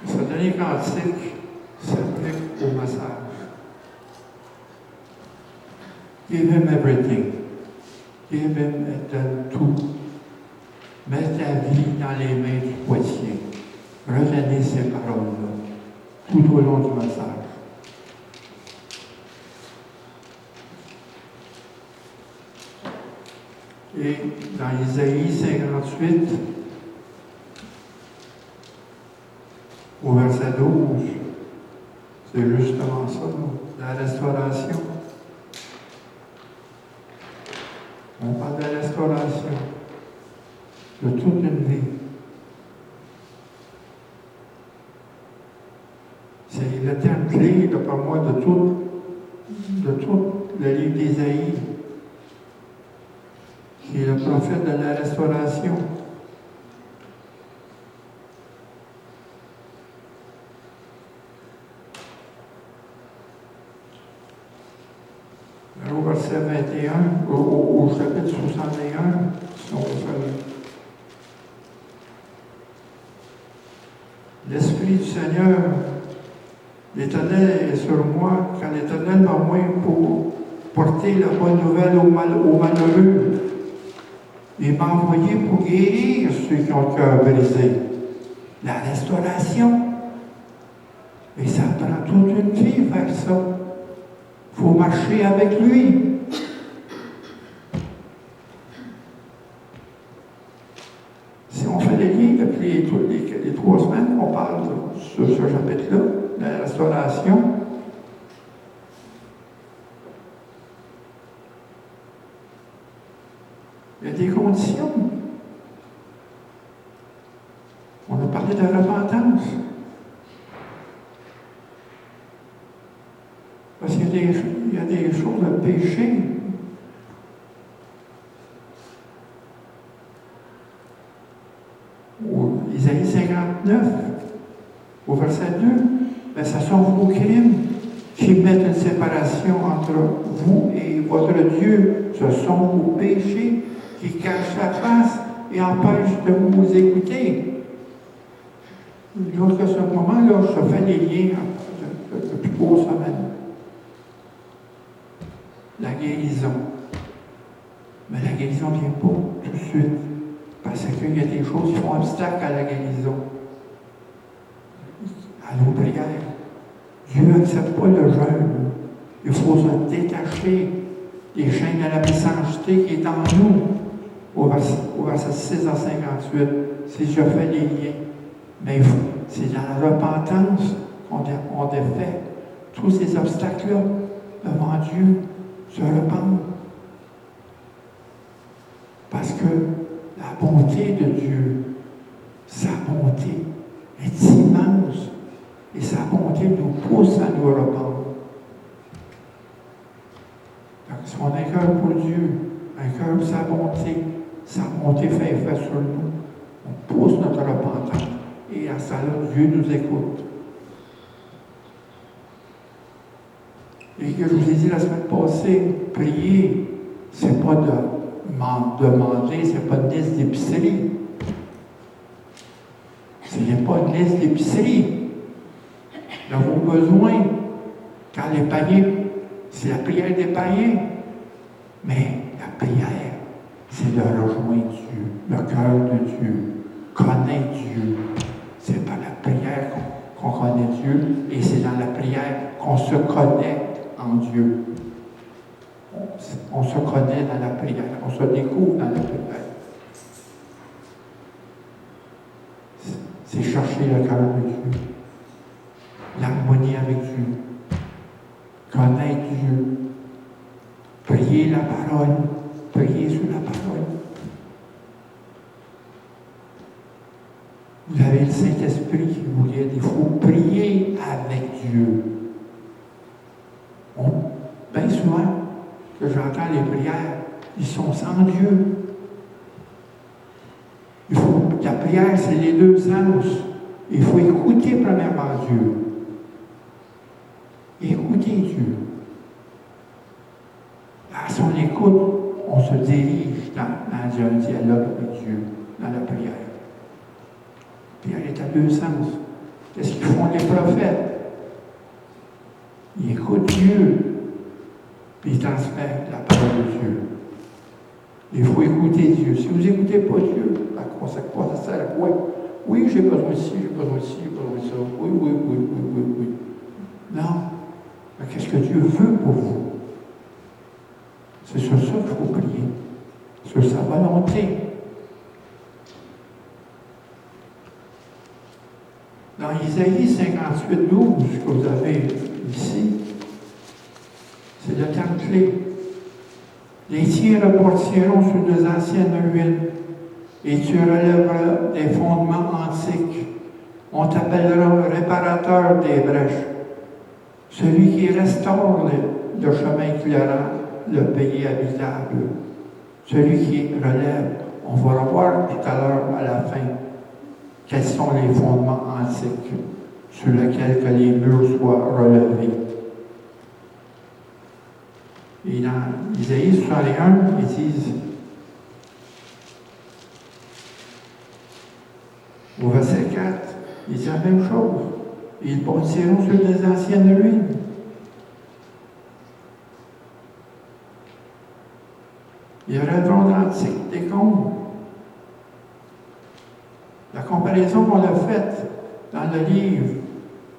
Ce dernier cantique s'applique au massage. Give him everything. Give him donne tout. Mets ta vie dans les mains du poitier. Retenez ces paroles-là tout au long du massage. Et dans Isaïe 58, au verset 12, c'est justement ça, la restauration. On parle de la restauration de toute une vie. C'est le terme clé, pour moi, de tout le livre d'Isaïe, qui est le prophète de la restauration. Au verset 21, au chapitre 61, si on veut faire. L'Esprit du Seigneur, l'Éternel est sur moi, car l'Éternel m'a envoyé pour porter la bonne nouvelle aux malheureux. Il m'a envoyé pour guérir ceux qui ont le cœur brisé. La restauration. Et ça prend toute une vie faire ça. Il faut marcher avec lui. Si on fait des liens depuis les 3 semaines, on parle sur ce chapitre-là, de la restauration. Il y a des conditions. On a parlé de repentance. Parce qu'il y a des choses de péché. Isaïe 59, au verset 2, ben, ce sont vos crimes qui mettent une séparation entre vous et votre Dieu. Ce sont vos péchés qui cachent la face et empêchent de vous écouter. Lorsque ce moment-là, je fais des liens depuis 3 semaines. La guérison. Mais la guérison ne vient pas tout de suite. Parce qu'il y a des choses qui font obstacle à la guérison. À nos prières. Dieu n'accepte pas le jeûne. Il faut se détacher des chaînes de la méchanceté qui est en nous. Au verset 6 à 58, si je fais les liens. Mais c'est dans la repentance qu'on défait tous ces obstacles-là devant Dieu, se repent. Parce que la bonté de Dieu, sa bonté est immense et sa bonté nous pousse à nous repenttre. Donc, si on a un cœur pour Dieu, un cœur pour sa bonté fait effet sur nous, on pousse notre repentance et à ça là, Dieu nous écoute. Et que je vous ai dit la semaine passée, prier, c'est pas de demander, c'est pas une liste d'épicerie. Ce n'est pas une liste d'épicerie. De vos besoins, quand les païens, c'est la prière des païens. Mais la prière, c'est de rejoindre Dieu, le cœur de Dieu, connaître Dieu. C'est par la prière qu'on connaît Dieu et c'est dans la prière qu'on se connecte en Dieu. On se connaît dans la prière, on se découvre dans la prière. C'est chercher le cœur de Dieu, l'harmonie avec Dieu, connaître Dieu, prier la parole, prier sur la parole. Vous avez le Saint-Esprit qui vous guide, il faut prier avec Dieu. Bien souvent, que j'entends les prières, ils sont sans Dieu. La prière, c'est les deux sens. Il faut écouter premièrement Dieu. Écouter Dieu. À son écoute, on se dirige dans un dialogue avec Dieu, dans la prière. Pierre est à deux sens. Qu'est-ce qu'ils font les prophètes? Ils écoutent Dieu, puis ils transmettent la parole de Dieu. Il faut écouter Dieu. Si vous n'écoutez pas Dieu, ça sert à quoi? Oui, j'ai besoin de ci, j'ai besoin de ci, j'ai besoin de ça. Oui, oui, oui, oui, oui, oui. Non. Mais qu'est-ce que Dieu veut pour vous? C'est sur ça qu'il faut prier. Sur sa volonté. Dans Isaïe 58, 12, que vous avez ici, c'est le terme clé. Les tiens repartiront sur des anciennes ruines, et tu relèveras des fondements antiques. On t'appellera réparateur des brèches, celui qui restaure le chemin éclairant, le pays habitable, celui qui relève. On va revoir tout à l'heure à la fin quels sont les fondements antiques sur lesquels que les murs soient relevés. Et dans Isaïe 61, ils disent, au verset 4, ils disent la même chose. Ils bâtiront sur des anciennes ruines. Ils relèveront d'antiques décombres. La comparaison qu'on a faite dans le livre,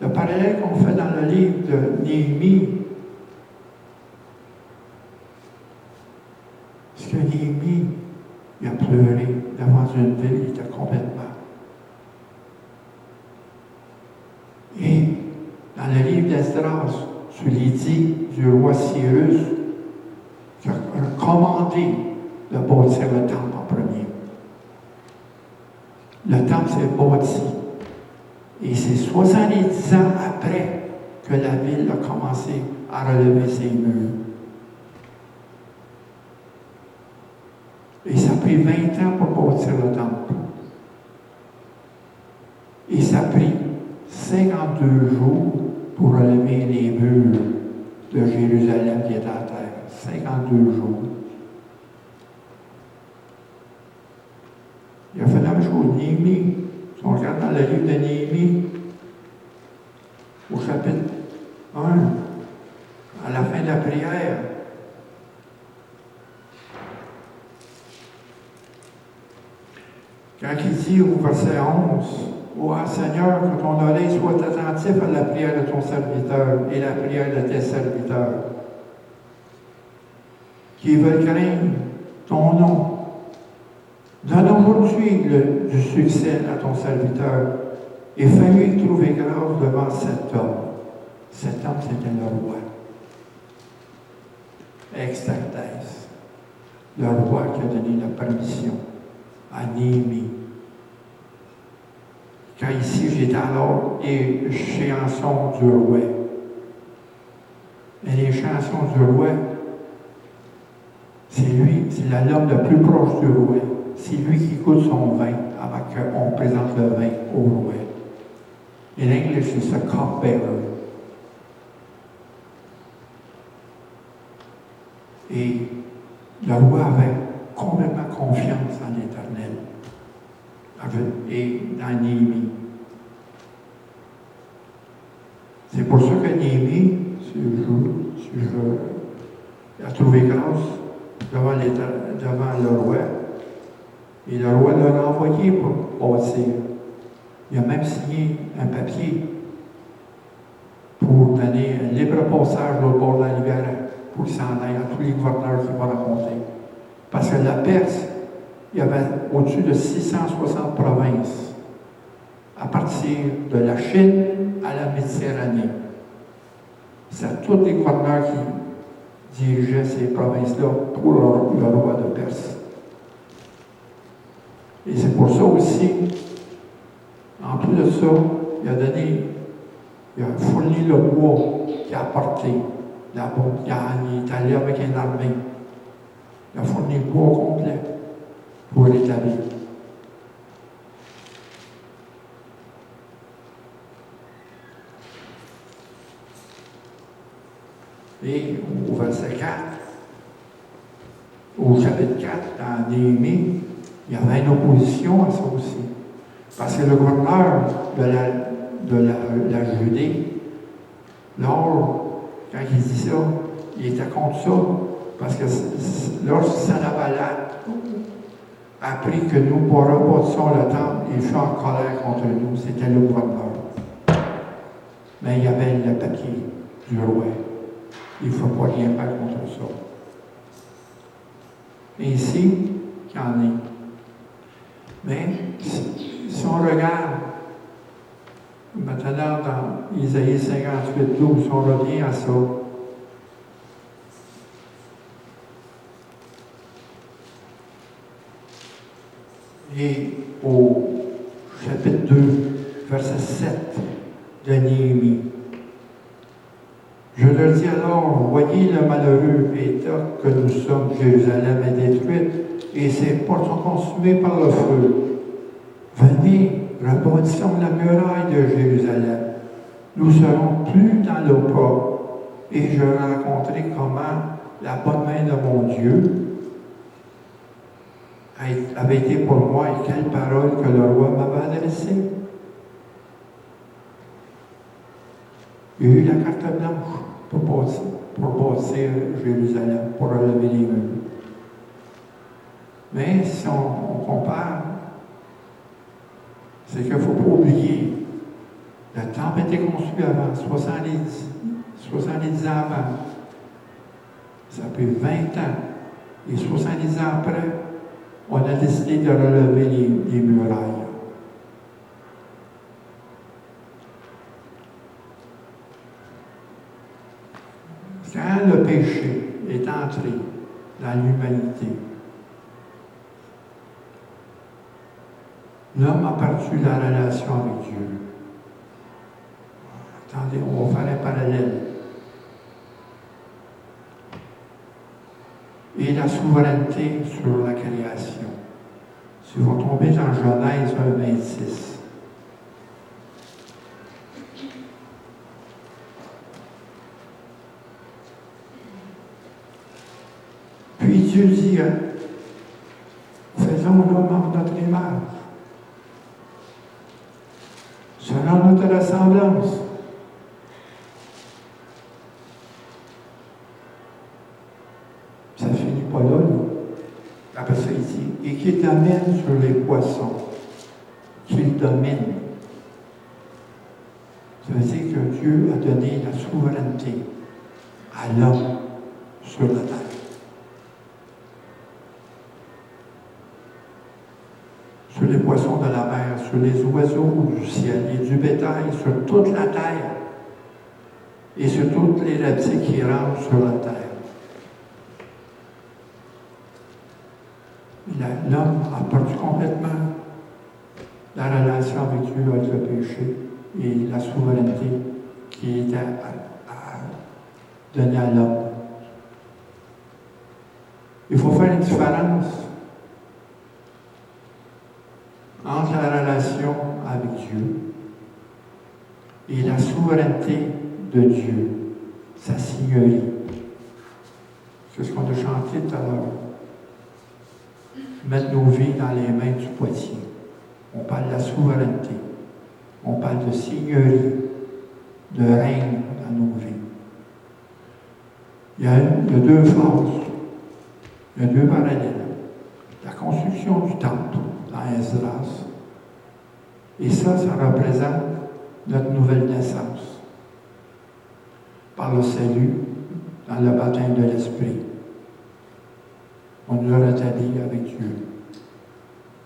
le parallèle qu'on fait dans le livre de Néhémie, parce que Néhémie, il a pleuré devant une ville, il était complètement. Et dans le livre d'Esdras, sur l'édit du roi Cyrus, qui a commandé de bâtir le temple en premier. Le temple s'est bâti. Et c'est 70 ans après que la ville a commencé à relever ses murs. Et ça a pris 20 ans pour bâtir le temple. Et ça a pris 52 jours pour relever les murs de Jérusalem qui est à terre. 52 jours. Il a fait la même chose, Néhémie. Si on regarde dans le livre de Néhémie, au chapitre 1, à la fin de la prière, quand il dit au verset 11, « Ô Seigneur, que ton oreille soit attentive à la prière de ton serviteur et la prière de tes serviteurs, qui veulent craindre ton nom. Donne aujourd'hui du succès à ton serviteur et fais-lui trouver grâce devant cet homme. » Cet homme, c'était le roi. Extartès, le roi qui a donné la permission à Néhémie. Quand ici, j'étais alors les chansons du roi. Et les chansons du roi, c'est lui, c'est l'homme le plus proche du roi. C'est lui qui goûte son vin avant qu'on présente le vin au roi. In English, c'est a cupbearer. Et le roi avait complètement confiance en l'Éternel. Et dans Néhémie. C'est pour ça que Néhémie, a trouvé grâce devant le roi. Et le roi l'a envoyé pour bâtir. Il a même signé un papier pour donner un libre passage au bord de la rivière pour qu'il s'en aille à tous les gouverneurs qui vont raconter. Parce que la Perse, il y avait au-dessus de 660 provinces, à partir de la Chine à la Méditerranée. C'est tous les gouverneurs qui dirigeaient ces provinces-là pour le roi de Perse. Et c'est pour ça aussi, en plus de ça, il a fourni le bois qu'il a apporté là-bas. Il est allé avec une armée. Il a fourni le bois complet pour l'établir. Et au verset 4, au chapitre 4, dans Néhémie, il y avait une opposition à ça aussi. Parce que le gouverneur de la Judée, lors, quand il dit ça, il était contre ça. Parce que lorsque Sanballat a appris que nous rebâtissons le temple, il fut en colère contre nous. C'était le gouverneur. Mais il y avait le papier du roi. Il ne faut pas rien faire contre ça. Et ici, il y en a. Mais si on regarde maintenant dans Isaïe 58, 12, on revient à ça. Et au chapitre 2, verset 7 de Néhémie. Je leur dis alors, voyez le malheureux État que nous sommes, Jérusalem est détruite, et ses portes sont consumées par le feu. Venez, rebâtissons la muraille de Jérusalem. Nous serons plus dans l'opprobre, et je raconterai comment la bonne main de mon Dieu avait été pour moi et quelle parole que le roi m'avait adressée. Il y a eu la carte blanche pour bâtir Jérusalem, pour relever les murs. Mais si on compare, c'est qu'il ne faut pas oublier, le temple a été construit avant, 70 ans avant. Ça fait 20 ans. Et 70 ans après, on a décidé de relever les murailles. Quand le péché est entré dans l'humanité, l'homme a perdu la relation avec Dieu. Attendez, on va faire un parallèle. Et la souveraineté sur la création. Si vous tombez dans Genèse 1,26. Puis Dieu dit, faisons l'homme en notre image, selon notre ressemblance. Ça ne finit pas là. Après ça, il dit, et qu'il domine sur les poissons, qu'il domine. Ça veut dire que Dieu a donné la souveraineté à l'homme sur la terre. Sur les poissons de la mer, sur les oiseaux du ciel et du bétail, sur toute la terre et sur toutes les reptiles qui rampent sur la terre. L'homme a perdu complètement la relation avec Dieu, avec le péché et la souveraineté qui était donnée à l'homme. Il faut faire une différence entre la relation avec Dieu et la souveraineté de Dieu, sa seigneurie. C'est ce qu'on a chanté tout à l'heure. Mettre nos vies dans les mains du Poitiers. On parle de la souveraineté. On parle de seigneurie, de règne dans nos vies. Il y a deux phases. Il y a deux parallèles. La construction du temple dans Esdras. Et ça représente notre nouvelle naissance. Par le salut, dans le baptême de l'Esprit. On nous a rétablis avec Dieu.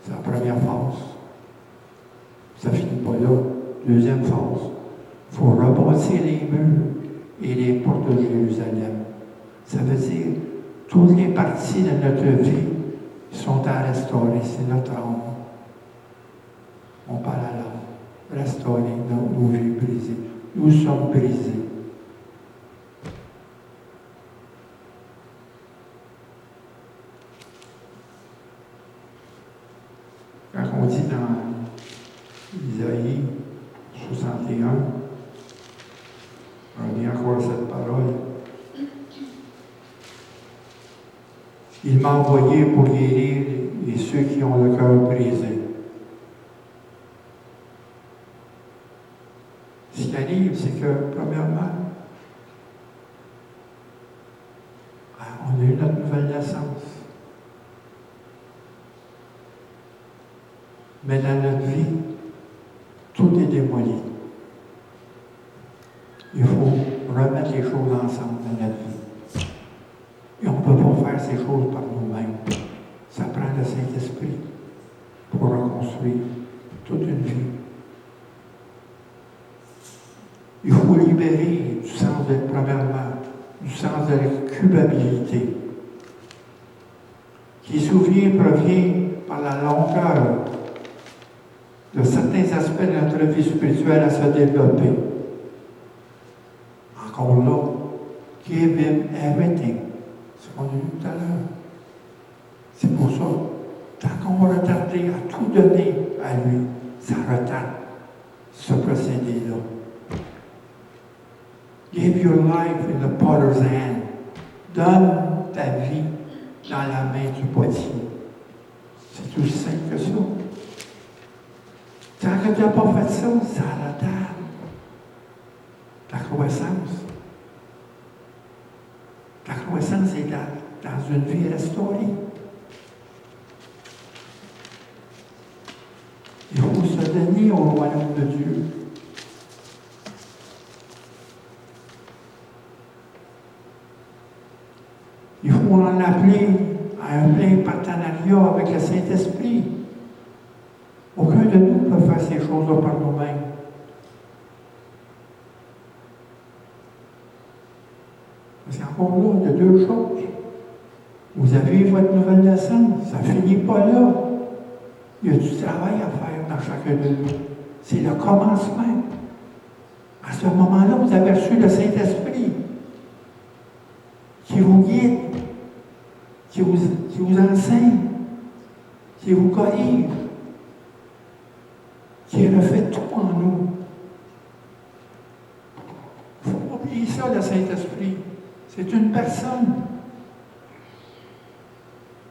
C'est la première phase. Ça ne finit pas là. Deuxième phase. Il faut rebâtir les murs et les portes de Jérusalem. Ça veut dire toutes les parties de notre vie sont à restaurer. C'est notre âme. On parle à l'âme. Restaurer nos vies brisées. Nous sommes brisés. Quand on dit dans Isaïe 61, on lit encore cette parole. Il m'a envoyé pour guérir et ceux qui ont le cœur brisé. Ce qui arrive, c'est que, premièrement, on a eu notre nouvelle naissance. Mais dans notre vie, tout est démoli. Il faut remettre les choses ensemble dans notre vie. Et on ne peut pas faire ces choses par nous-mêmes. Ça prend le Saint-Esprit pour reconstruire toute une vie. Il faut libérer du sens de, premièrement, du sens de la culpabilité, qui souvent provient par la longueur de certains aspects de notre vie spirituelle à se développer. Encore là, give him everything. C'est ce qu'on a dit tout à l'heure. C'est pour ça, tant qu'on va retarder à tout donner à lui, ça retarde ce procédé-là. Give your life in the potter's hand. Donne ta vie dans la main du potier. C'est aussi simple que ça. Tant que tu n'as pas fait ça, ça retarde ta croissance. Ta croissance est dans une vie restaurée. Il faut se donner au royaume de Dieu. Il faut en appeler à un plein partenariat avec le Saint-Esprit. Aucun de nous ne peut faire ces choses-là par nous-mêmes. Parce qu'encore là, il y a deux choses. Vous avez votre nouvelle naissance, ça ne finit pas là. Il y a du travail à faire dans chacun de nous. C'est le commencement. À ce moment-là, vous avez reçu le Saint-Esprit qui vous guide, qui vous enseigne, qui vous corrige, qui refait tout en nous. Il ne faut pas oublier ça, le Saint-Esprit. C'est une personne.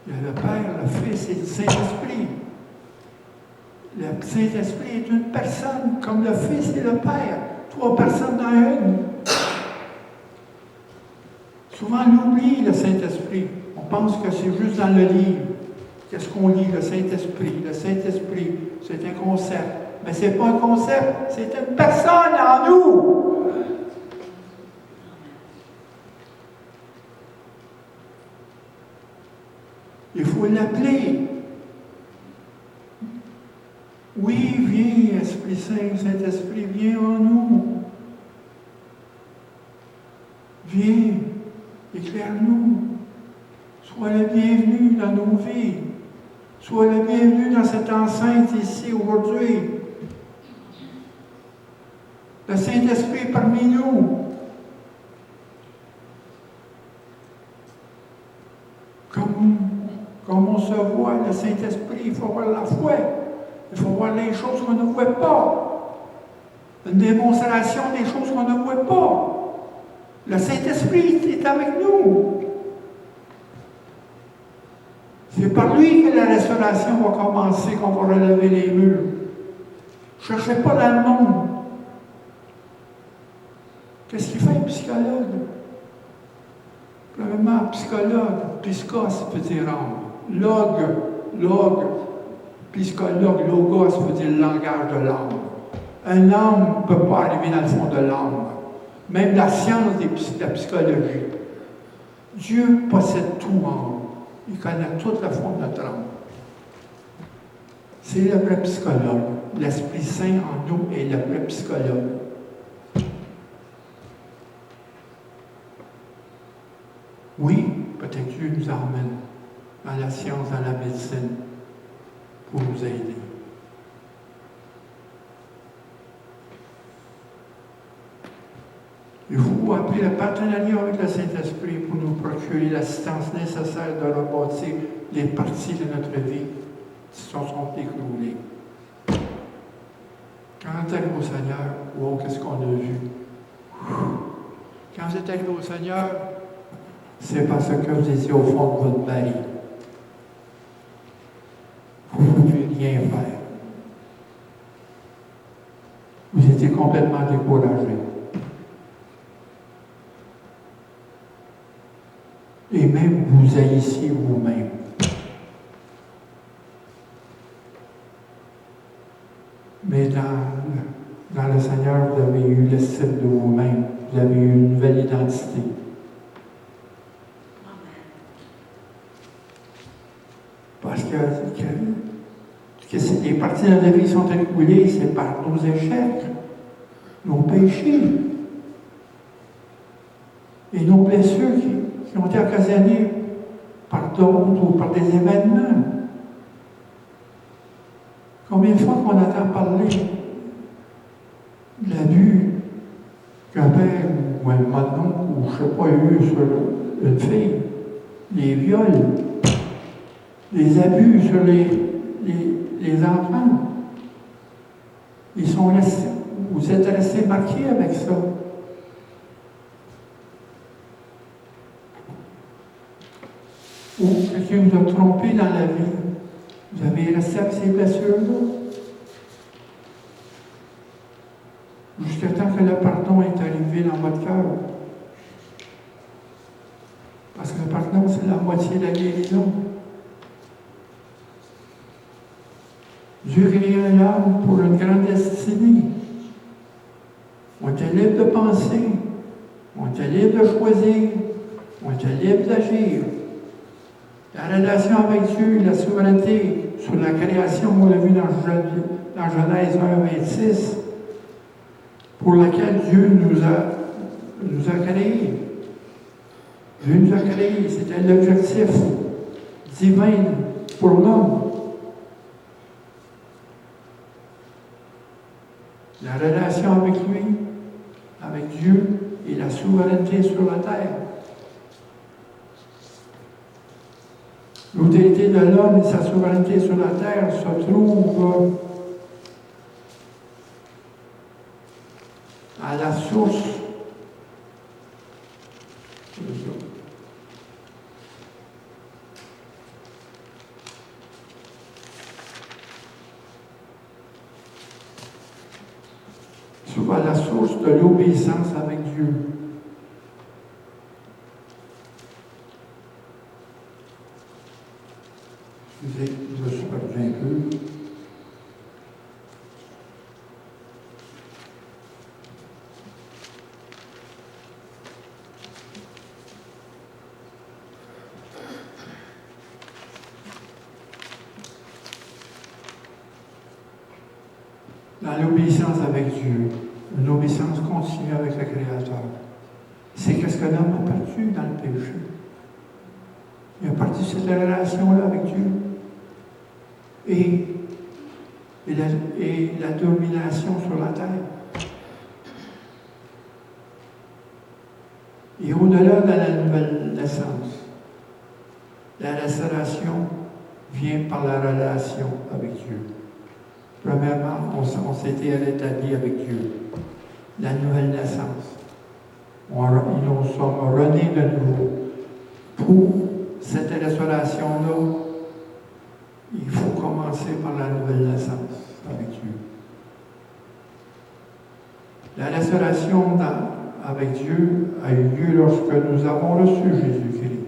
Il y a le Père, le Fils et le Saint-Esprit. Le Saint-Esprit est une personne, comme le Fils et le Père. Trois personnes dans une. Souvent, on oublie le Saint-Esprit. On pense que c'est juste dans le livre. Qu'est-ce qu'on lit, le Saint-Esprit? Le Saint-Esprit, c'est un concept. Mais ce n'est pas un concept, c'est une personne en nous. Il faut l'appeler. Oui, viens, Esprit Saint, Saint-Esprit, viens en nous. Viens, éclaire-nous. Sois le bienvenu dans nos vies. Sois le bienvenu dans cette enceinte ici aujourd'hui. Le Saint-Esprit est parmi nous. Comme on se voit, le Saint-Esprit, il faut voir la foi. Il faut voir les choses qu'on ne voit pas. Une démonstration des choses qu'on ne voit pas. Le Saint-Esprit est avec nous. C'est par lui que la restauration va commencer, qu'on va relever les murs. Ne cherchez pas dans le monde. Qu'est-ce qu'il fait un psychologue? Premièrement, psychologue, psychos veut dire âme. Log, psychologue, logos veut dire le langage de l'âme. Un âme ne peut pas arriver dans le fond de l'âme. Même la science de la psychologie. Dieu possède tout en nous. Il connaît toute la fond de notre âme. C'est le vrai psychologue. L'Esprit Saint en nous est le vrai psychologue. Oui, peut-être Dieu nous emmène dans la science, dans la médecine, pour nous aider. Il faut appeler le partenariat avec le Saint-Esprit pour nous procurer l'assistance nécessaire de rebâtir les parties de notre vie qui se sont écroulées. Quand on est arrivé au Seigneur, wow, qu'est-ce qu'on a vu? Quand vous êtes arrivé au Seigneur, c'est parce que vous étiez au fond de votre baril. Vous ne pouviez rien faire. Vous étiez étiez complètement découragé. Et même vous haïssiez vous-même. Mais dans le Seigneur, vous avez eu l'estime de vous-même. Vous avez eu une nouvelle identité. Parce que les parties de la vie qui sont écoulées, c'est par nos échecs, nos péchés et nos blessures qui ont été occasionnées par d'autres ou par des événements. Combien de fois qu'on entend parler de l'abus qu'un père ou un mononcle ou je ne sais pas eu sur une fille, les viols, les abus sur les enfants. Vous êtes restés marqués avec ça. Ou quelqu'un vous a trompé dans la vie. Vous avez resté avec ces blessures-là. Jusqu'à temps que le pardon est arrivé dans votre cœur. Parce que le pardon, c'est la moitié de la guérison. Dieu crée un homme pour une grande destinée. On était libre de penser. On était libre de choisir. On était libre d'agir. La relation avec Dieu, la souveraineté sur la création, on l'a vu dans Genèse 1, 26, pour laquelle Dieu nous a créés. Dieu nous a créés, c'était l'objectif divin pour l'homme. La relation avec lui, avec Dieu et la souveraineté sur la terre. L'autorité de l'homme et sa souveraineté sur la terre se trouvent à la source de l'obéissance avec Dieu. Excusez, je me suis perdu un peu. Dans l'obéissance avec Dieu, une obéissance continue avec le Créateur. C'est qu'est-ce que l'homme a perdu dans le péché. Il a perdu cette relation-là avec Dieu. Et la domination sur la terre. Et au-delà de la nouvelle naissance, la restauration vient par la relation avec Dieu. Premièrement, on s'était rétabli avec Dieu. La nouvelle naissance. Ils nous sommes renés de nouveau. Pour cette restauration-là, il faut commencer par la nouvelle naissance avec Dieu. La restauration avec Dieu a eu lieu lorsque nous avons reçu Jésus-Christ.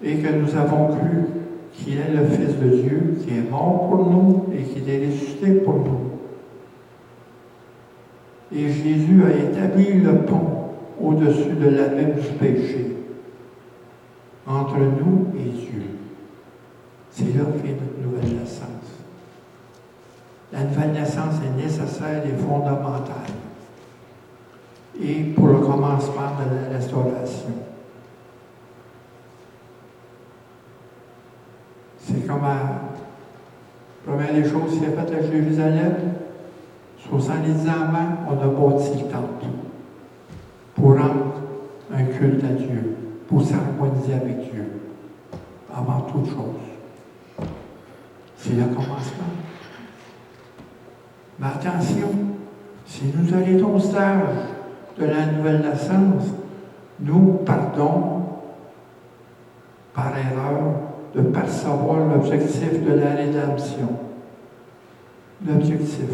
Et que nous avons cru qu'il est le Fils de Dieu, qui est mort pour nous et qui est ressuscité pour nous. Et Jésus a établi le pont au-dessus de l'abîme du péché, entre nous et Dieu. C'est là qu'est notre nouvelle naissance. La nouvelle naissance est nécessaire et fondamentale. Et pour le commencement de la restauration. C'est comme première des choses qui est faite à Jérusalem, 70 ans avant, on a bâti le temple pour rendre un culte à Dieu, pour s'harmoniser avec Dieu, avant toute chose. C'est le commencement. Mais attention, si nous arrêtons au stage de la nouvelle naissance, nous perdons par erreur de percevoir l'objectif de la rédemption. l'objectif.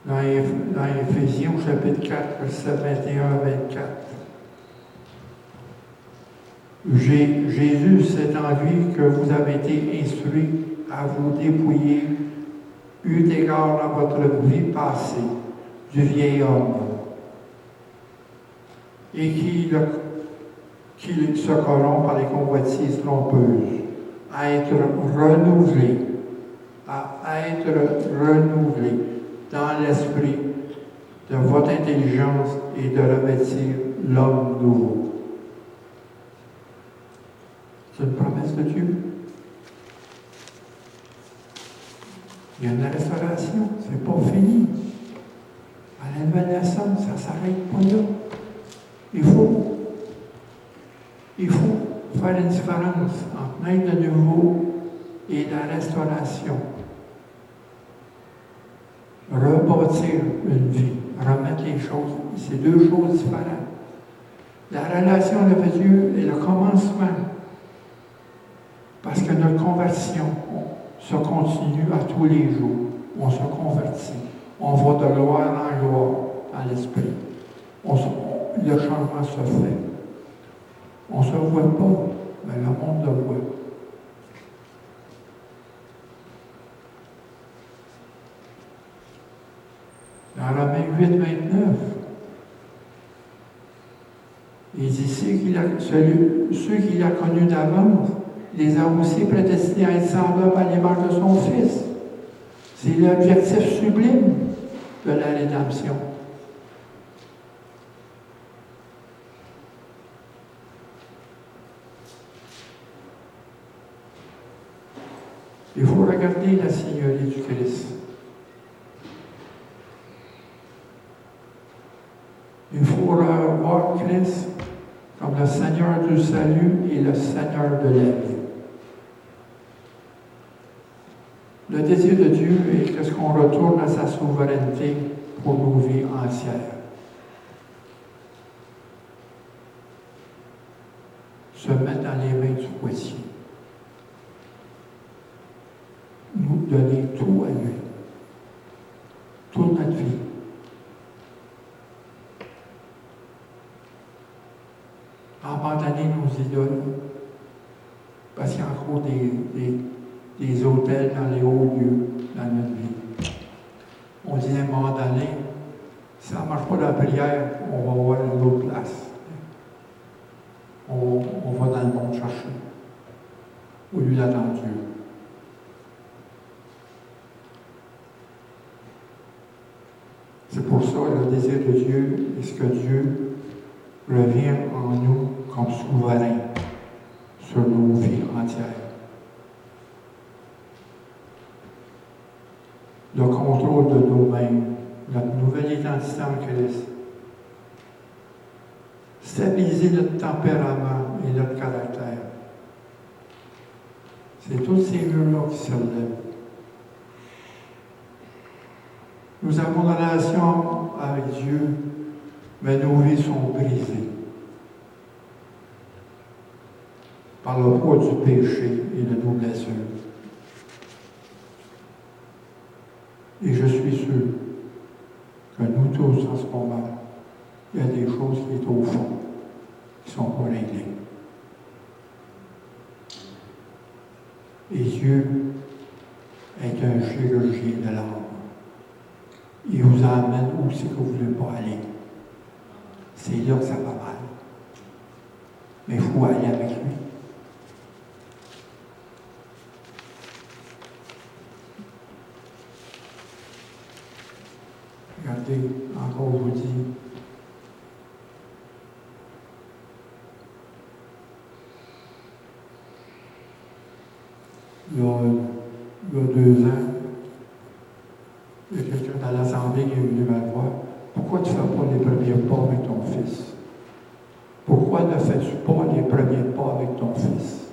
Dans Éphésiens, au chapitre 4, verset 21 à 24. Jésus, c'est en lui que vous avez été instruits à vous dépouiller, eu égard à votre vie passée, du vieil homme, et qui se corrompt par les convoitises trompeuses, à être renouvelé dans l'esprit de votre intelligence et de revêtir l'homme nouveau. C'est une promesse de Dieu. Il y a une restauration, c'est pas fini. À la nouvelle naissance, ça ne s'arrête pas là. Il faut faire une différence entre naître de nouveau et la restauration. Rebâtir une vie, remettre les choses. C'est deux choses différentes. La relation avec Dieu est le commencement. Parce que notre conversion se continue à tous les jours. On se convertit. On va de gloire en gloire dans l'esprit. Le changement se fait. On ne se voit pas, mais le monde le voit. Dans Romains 8, 29, il dit ceux qu'il a connus d'avance, il les a aussi prédestinés à être semblables à l'image de son Fils. C'est l'objectif sublime de la rédemption. Il faut regarder la Seigneurie du Christ. Il faut voir Christ comme le Seigneur du salut et le Seigneur de la vie. Le désir de Dieu est qu'on retourne à sa souveraineté pour nos vies entières. Se mettre dans les mains du Poitiers. Nous donner tout à lui. Toute notre vie. Abandonner nos idoles. Parce qu'il y a encore des autels dans les hauts lieux dans notre vie. On dit à un moment donné, si ça ne marche pas la prière, on va avoir une autre place. On va dans le monde chercher, au lieu d'attendre Dieu. C'est pour ça le désir de Dieu est ce que Dieu revient en nous comme souverain sur nos vies entières. Le contrôle de nous-mêmes, notre nouvelle identité en Christ, stabiliser notre tempérament et notre caractère. C'est tous ces murs-là qui se relèvent. Nous avons une relation avec Dieu, mais nos vies sont brisées par le poids du péché et de nos blessures. Et je suis sûr que nous tous, en ce moment, il y a des choses qui sont au fond, qui ne sont pas réglées. Et Dieu est un chirurgien de l'âme. Il vous emmène où c'est que vous ne voulez pas aller. C'est là que ça va mal. Mais il faut aller avec lui. Regardez, encore je vous dis, il y a 2 ans, il y a quelqu'un dans l'Assemblée qui est venu me voir. Pourquoi tu ne fais pas les premiers pas avec ton fils? Pourquoi ne fais-tu pas les premiers pas avec ton fils?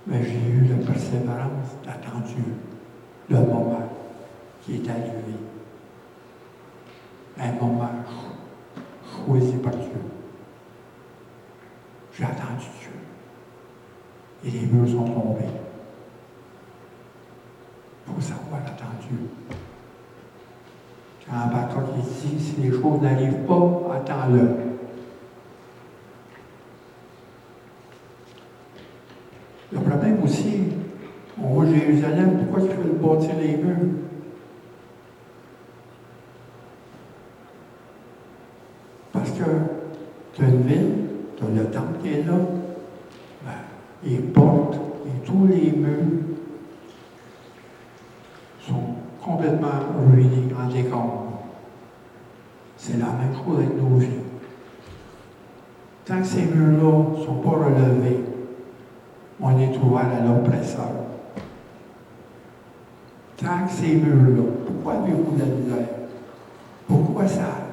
Mais j'ai eu la persévérance d'attendre le moment qui est arrivé. Un moment choisi par Dieu. J'ai attendu Dieu. Et les murs sont tombés. Il faut savoir attendre Dieu. Quand Habakkuk dit, si les choses n'arrivent pas, attends-le. Le problème aussi, on voit Jérusalem, pourquoi il faut bâtir les murs? Parce que tu as une ville, tu as le temple qui est là, ben, les portes et tous les murs sont complètement ruinés en décor. C'est la même chose avec nos vies. Tant que ces murs-là ne sont pas relevés, on est ouvert à l'oppresseur. Tant que ces murs-là, pourquoi avez-vous de la misère? Pourquoi ça?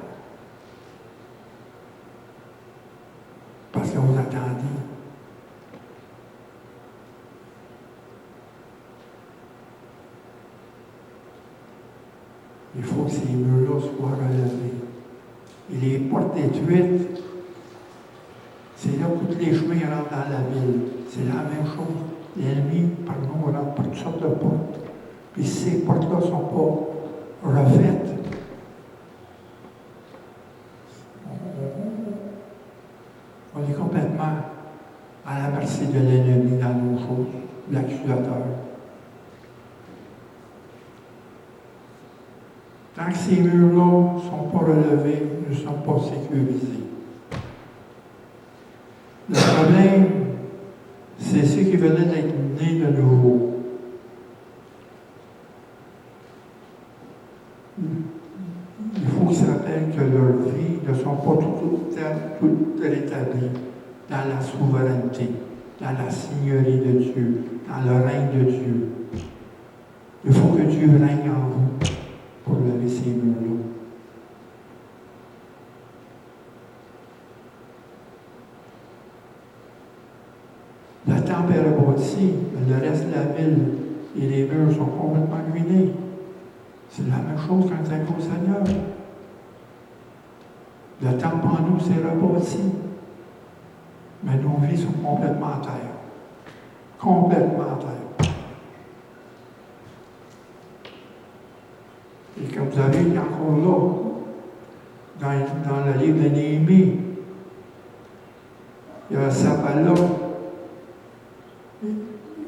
Parce que vous attendez. Il faut que ces murs-là soient relevés. Et les portes détruites, c'est là où tous les chemins rentrent dans la ville. C'est la même chose. L'ennemi, par nous, rentre par toutes sortes de portes. Puis si ces portes-là ne sont pas refaites, on est complètement à la merci de l'ennemi dans nos choses, l'accusateur. Tant que ces murs-là ne sont pas relevés, nous ne sommes pas sécurisés. Le problème, c'est ceux qui venaient d'être nés de nouveau. Il faut qu'ils se rappellent que leurs vies ne sont pas toutes rétablies dans la souveraineté, dans la seigneurie de Dieu, dans le règne de Dieu. Il faut que Dieu règne en vous pour lever ces murs-là. Le temple est rebâti, mais le reste de la ville et les murs sont complètement ruinés. C'est la même chose quand c'est au Seigneur. Le temple en nous s'est rebâti, mais nos vies sont complètement à terre. Complètement à terre. Et comme vous avez dit encore là, dans le livre de Néhémie, il y a Sabala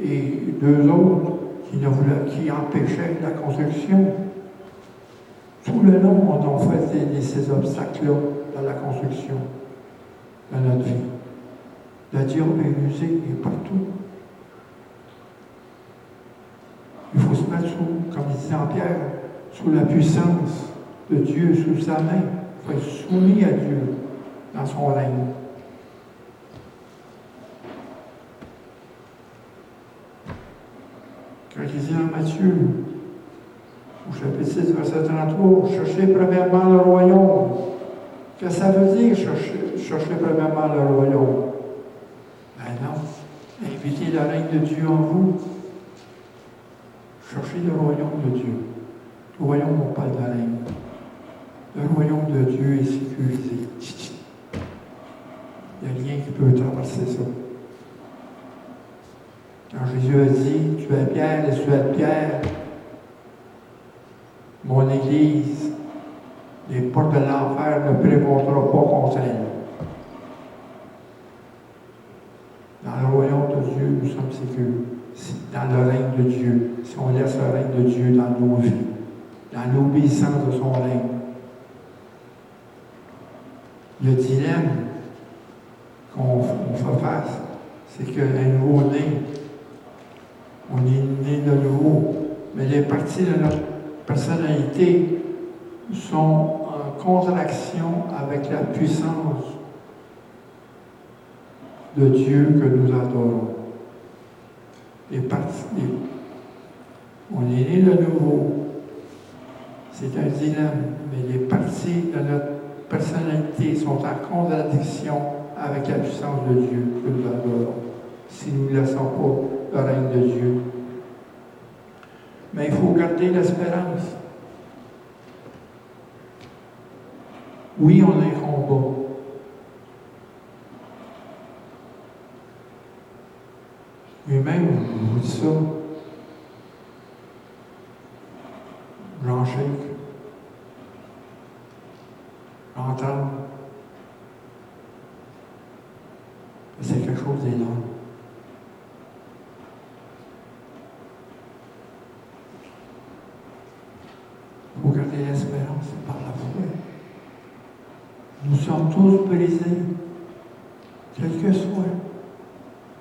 et deux autres qui empêchaient la construction. Tout le long, on a fait ces obstacles-là dans la construction, dans notre vie. Le diable est usé, il est partout. Il faut se mettre sous, comme il disait en Pierre, sous la puissance de Dieu, sous sa main. Il faut être soumis à Dieu dans son règne. Quand il dit en Matthieu, au chapitre 6, verset 33, cherchez premièrement le royaume. Qu'est-ce que ça veut dire, chercher premièrement le royaume? Ben non. Invitez le règne de Dieu en vous. Cherchez le royaume de Dieu. Le royaume, on parle de règne. Le royaume de Dieu est sécurisé. Il n'y a rien qui peut traverser ça. Quand Jésus a dit, tu es Pierre et tu es Pierre, mon Église, les portes de l'enfer ne prévaudront pas contre elle. Dans le royaume de Dieu, nous sommes sécures. Dans le règne de Dieu, si on laisse le règne de Dieu dans nos vies, dans l'obéissance de son règne. Le dilemme qu'on fait face, c'est qu'un nouveau-né, on est né de nouveau, mais les parties de notre personnalité sont en contraction avec la puissance de Dieu que nous adorons. On est né de nouveau. C'est un dilemme, mais les parties de notre personnalité sont en contradiction avec la puissance de Dieu que nous adorons, si nous ne laissons pas le règne de Dieu. Mais il faut garder l'espérance. Oui, on a un combat. Jean-Jacques, j'entends. C'est quelque chose d'énorme. Il faut garder l'espérance par la foi. Nous sommes tous brisés, quel que soit.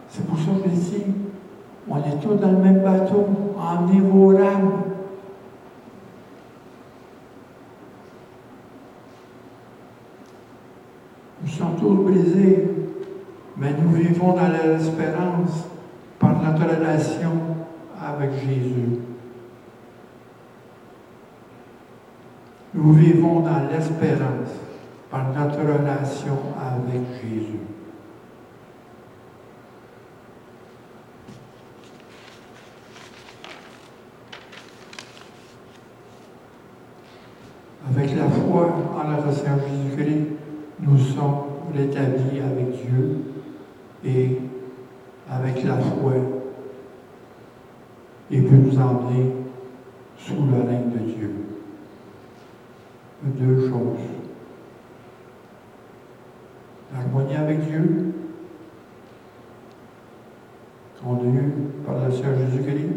C'est pour ça que je dis, on est tous dans le même bateau, emmenez vos rames. Nous sommes tous brisés, mais nous vivons dans l'espérance par notre relation avec Jésus. Nous vivons dans l'espérance par notre relation avec Jésus. Avec la foi en notre Seigneur Jésus-Christ, nous sommes rétablis avec Dieu et avec la foi, il peut nous emmener sous le règne de Dieu. Deux choses. L'harmonie avec Dieu, qu'on a eue par le Seigneur Jésus-Christ.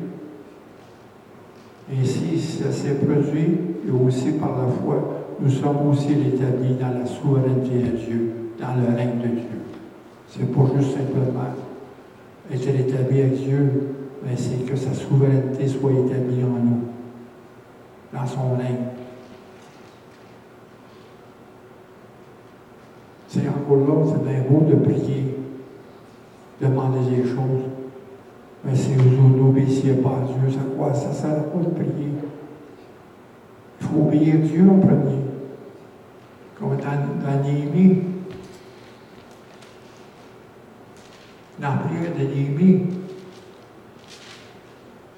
Et si ça s'est produit, et aussi par la foi, nous sommes aussi établis dans la souveraineté de Dieu, dans le règne de Dieu. C'est pas juste simplement être établi avec Dieu, mais c'est que sa souveraineté soit établie en nous, dans son règne. C'est encore là, c'est bien beau de prier, demander des choses, mais si vous n'obéissez pas à Dieu, ça quoi? Ça ne sert à pas de prier. Il faut obéir Dieu en premier. Comme dans Néhémie. Dans la prière de Néhémie,